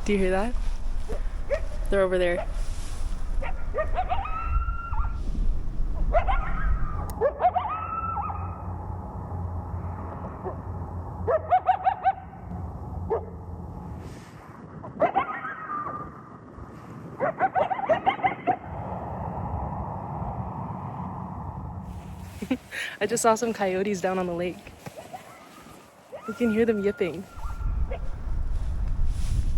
Do you hear that? They're over there. I just saw some coyotes down on the lake. You can hear them yipping.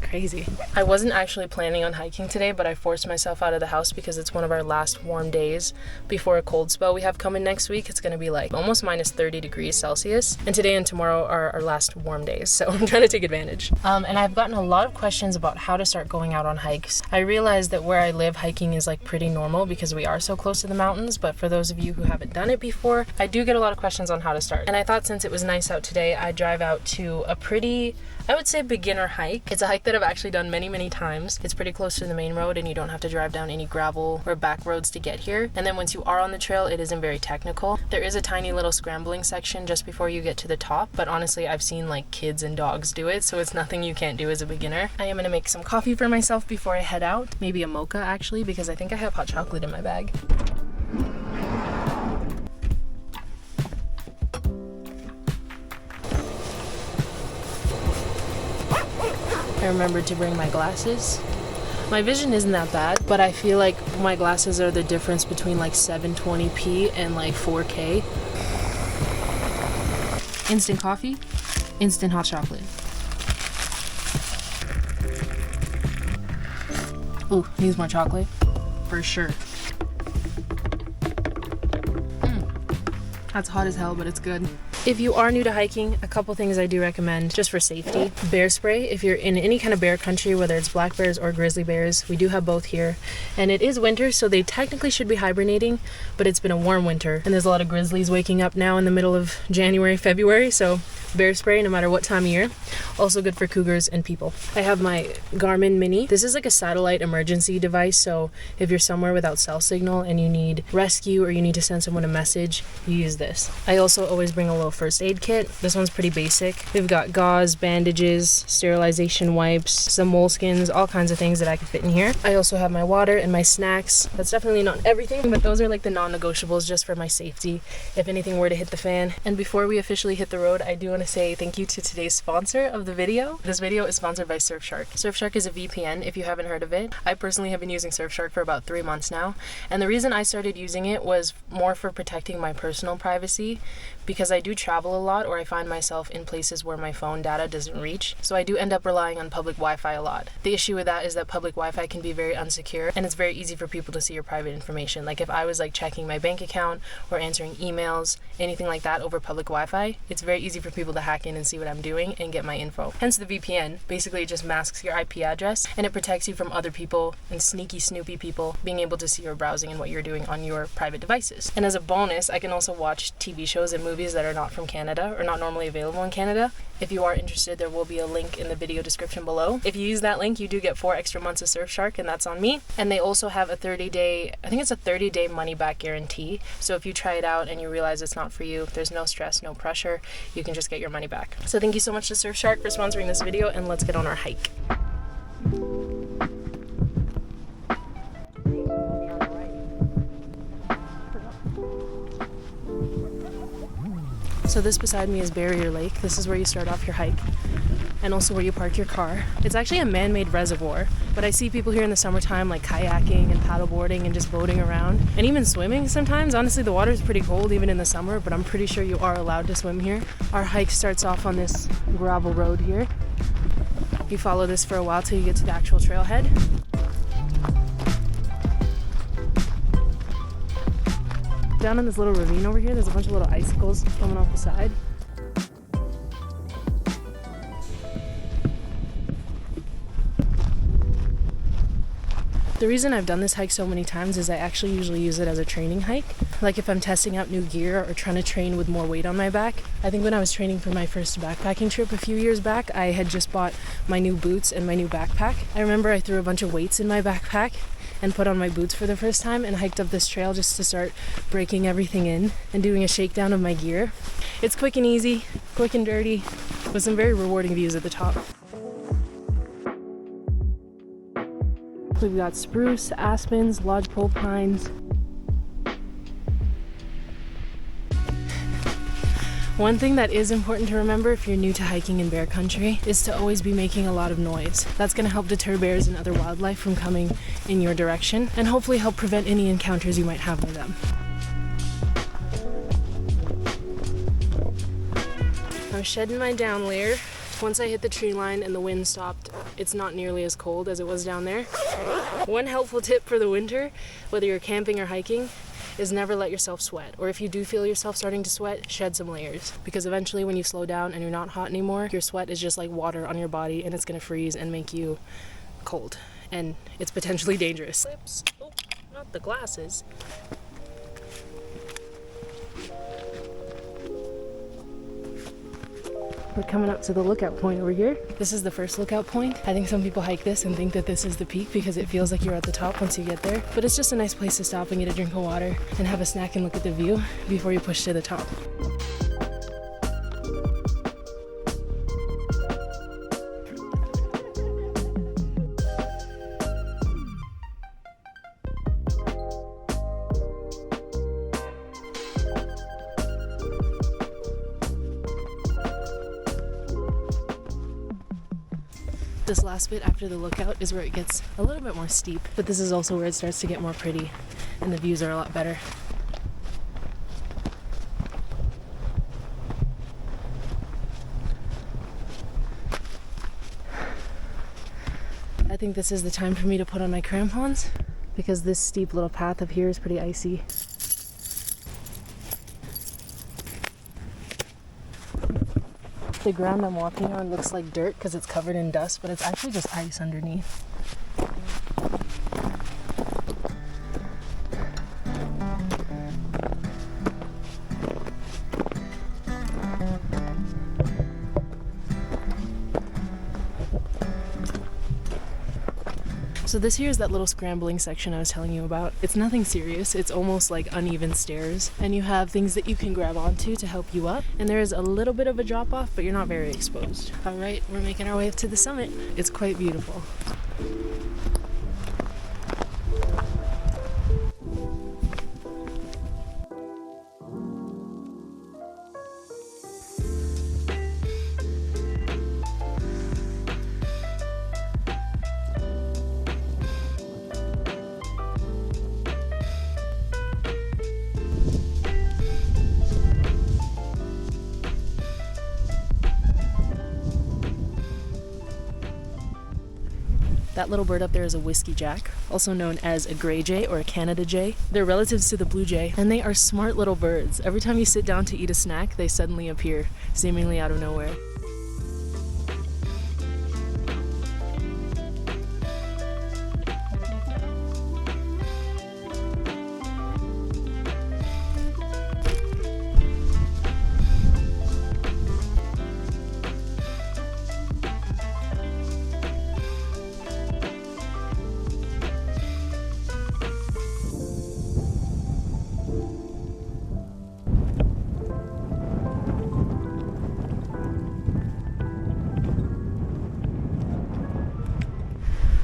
Crazy. I wasn't actually planning on hiking today, but I forced myself out of the house because it's one of our last warm days before a cold spell we have coming next week. It's gonna be like almost minus 30 degrees Celsius. And today and tomorrow are our last warm days, so I'm trying to take advantage. And I've gotten a lot of questions about how to start going out on hikes. I realize that where I live, hiking is like pretty normal because we are so close to the mountains, but for those of you who haven't done it before, I do get a lot of questions on how to start. And I thought since it was nice out today, I'd drive out to a pretty, I would say, beginner hike. It's a hike that I've actually done many times. It's pretty close to the main road and you don't have to drive down any gravel or back roads to get here. And then once you are on the trail, it isn't very technical. There is a tiny little scrambling section just before you get to the top, but honestly, I've seen like kids and dogs do it, so it's nothing you can't do as a beginner. I am gonna make some coffee for myself before I head out. Maybe a mocha actually, because I think I have hot chocolate in my bag. I remembered to bring my glasses. My vision isn't that bad, but I feel like my glasses are the difference between like 720p and like 4K. Instant coffee, instant hot chocolate. Ooh, needs more chocolate, for sure. That's hot as hell, but it's good. If you are new to hiking, a couple things I do recommend just for safety. Bear spray. If you're in any kind of bear country, whether it's black bears or grizzly bears, we do have both here. And it is winter, so they technically should be hibernating, but it's been a warm winter. And there's a lot of grizzlies waking up now in the middle of January, February, so bear spray no matter what time of year. Also good for cougars and people. I have my Garmin Mini. This is like a satellite emergency device, so if you're somewhere without cell signal and you need rescue or you need to send someone a message, you use this. I also always bring a little first aid kit. This one's pretty basic. We've got gauze, bandages, sterilization wipes, some moleskins, all kinds of things that I can fit in here. I also have my water and my snacks. That's definitely not everything, but those are like the non-negotiables just for my safety if anything were to hit the fan. And before we officially hit the road, I do want to say thank you to today's sponsor of the video. This video is sponsored by Surfshark. Surfshark is a VPN if you haven't heard of it. I personally have been using Surfshark for about 3 months now, and the reason I started using it was more for protecting my personal privacy because I do travel a lot, or I find myself in places where my phone data doesn't reach, so I do end up relying on public Wi-Fi a lot. The issue with that is that public Wi-Fi can be very unsecure, and it's very easy for people to see your private information. Like if I was like checking my bank account or answering emails, anything like that over public Wi-Fi, it's very easy for people to hack in and see what I'm doing and get my info. Hence the VPN. Basically it just masks your IP address and it protects you from other people and sneaky snoopy people being able to see your browsing and what you're doing on your private devices. And as a bonus, I can also watch TV shows and movies that are not from Canada or not normally available in Canada. If you are interested, there will be a link in the video description below. If you use that link, you do get 4 extra months of Surfshark, and that's on me. And they also have a 30-day, I think it's a 30-day money-back guarantee. So if you try it out and you realize it's not for you, there's no stress, no pressure, you can just get your money back. So thank you so much to Surfshark for sponsoring this video, and let's get on our hike. So this beside me is Barrier Lake. This is where you start off your hike and also where you park your car. It's actually a man-made reservoir, but I see people here in the summertime like kayaking and paddleboarding and just boating around and even swimming sometimes. Honestly, the water is pretty cold even in the summer, but I'm pretty sure you are allowed to swim here. Our hike starts off on this gravel road here. You follow this for a while till you get to the actual trailhead. Down in this little ravine over here, there's a bunch of little icicles coming off the side. The reason I've done this hike so many times is I actually usually use it as a training hike. Like if I'm testing out new gear or trying to train with more weight on my back. I think when I was training for my first backpacking trip a few years back, I had just bought my new boots and my new backpack. I remember I threw a bunch of weights in my backpack and put on my boots for the first time and hiked up this trail just to start breaking everything in and doing a shakedown of my gear. It's quick and easy, quick and dirty, with some very rewarding views at the top. We've got spruce, aspens, lodgepole pines. One thing that is important to remember if you're new to hiking in bear country is to always be making a lot of noise. That's going to help deter bears and other wildlife from coming in your direction and hopefully help prevent any encounters you might have with them. I'm shedding my down layer. Once I hit the tree line and the wind stopped, it's not nearly as cold as it was down there. One helpful tip for the winter, whether you're camping or hiking, is never let yourself sweat. Or if you do feel yourself starting to sweat, shed some layers. Because eventually when you slow down and you're not hot anymore, your sweat is just like water on your body and it's gonna freeze and make you cold. And it's potentially dangerous. Slips. Oh, not the glasses. We're coming up to the lookout point over here. This is the first lookout point. I think some people hike this and think that this is the peak because it feels like you're at the top once you get there. But it's just a nice place to stop and get a drink of water and have a snack and look at the view before you push to the top. This last bit after the lookout is where it gets a little bit more steep, but this is also where it starts to get more pretty and the views are a lot better. I think this is the time for me to put on my crampons because this steep little path up here is pretty icy. The ground I'm walking on looks like dirt because it's covered in dust, but it's actually just ice underneath. So this here is that little scrambling section I was telling you about. It's nothing serious. It's almost like uneven stairs. And you have things that you can grab onto to help you up. And there is a little bit of a drop off, but you're not very exposed. All right, we're making our way up to the summit. It's quite beautiful. That little bird up there is a whiskey jack, also known as a gray jay or a Canada jay. They're relatives to the blue jay, and they are smart little birds. Every time you sit down to eat a snack, they suddenly appear, seemingly out of nowhere.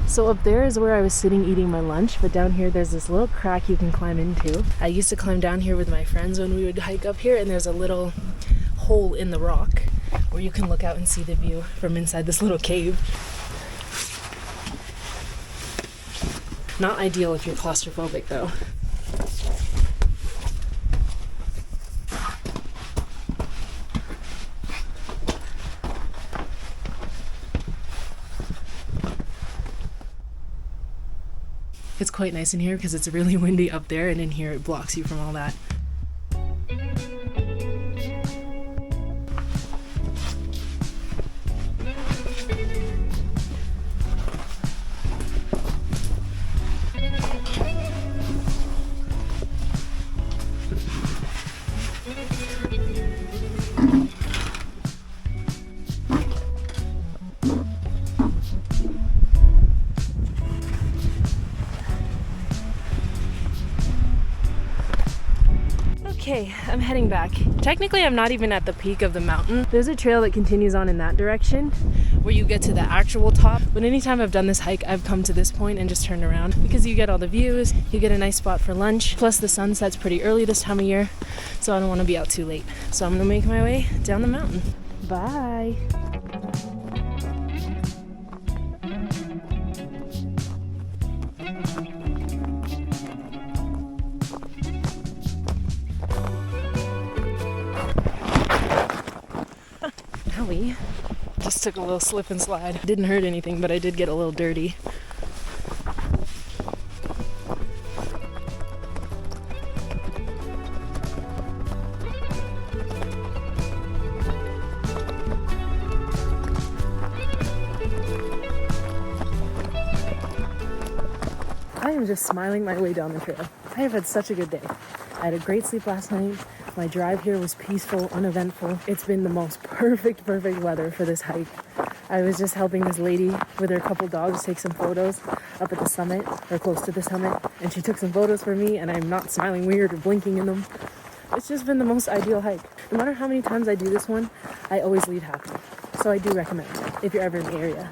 So up there is where I was sitting eating my lunch, but down here there's this little crack you can climb into. I used to climb down here with my friends when we would hike up here, and there's a little hole in the rock where you can look out and see the view from inside this little cave. Not ideal if you're claustrophobic though. It's quite nice in here because it's really windy up there, and in here it blocks you from all that. Okay, I'm heading back. Technically, I'm not even at the peak of the mountain. There's a trail that continues on in that direction, where you get to the actual top. But anytime I've done this hike, I've come to this point and just turned around because you get all the views, you get a nice spot for lunch, plus the sun sets pretty early this time of year, so I don't want to be out too late. So I'm gonna make my way down the mountain. Bye. Owie. Just took a little slip and slide. Didn't hurt anything, but I did get a little dirty. I am just smiling my way down the trail. I have had such a good day. I had a great sleep last night. My drive here was peaceful, uneventful. It's been the most perfect weather for this hike. I was just helping this lady with her couple dogs take some photos up at the summit, or close to the summit, and she took some photos for me, and I'm not smiling weird or blinking in them. It's just been the most ideal hike. No matter how many times I do this one, I always leave happy. So I do recommend it if you're ever in the area.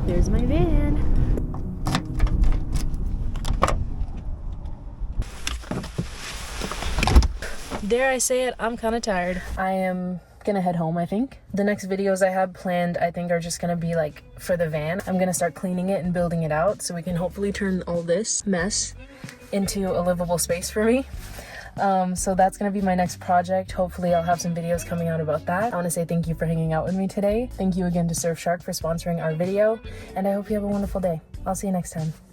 There's my van. Dare I say it, I'm kind of tired. I am gonna head home, I think. The next videos I have planned, I think, are just gonna be like for the van. I'm gonna start cleaning it and building it out so we can hopefully turn all this mess into a livable space for me. So that's gonna be my next project. Hopefully I'll have some videos coming out about that. I want to say thank you for hanging out with me today. Thank you again to Surfshark for sponsoring our video, and I hope you have a wonderful day. I'll see you next time.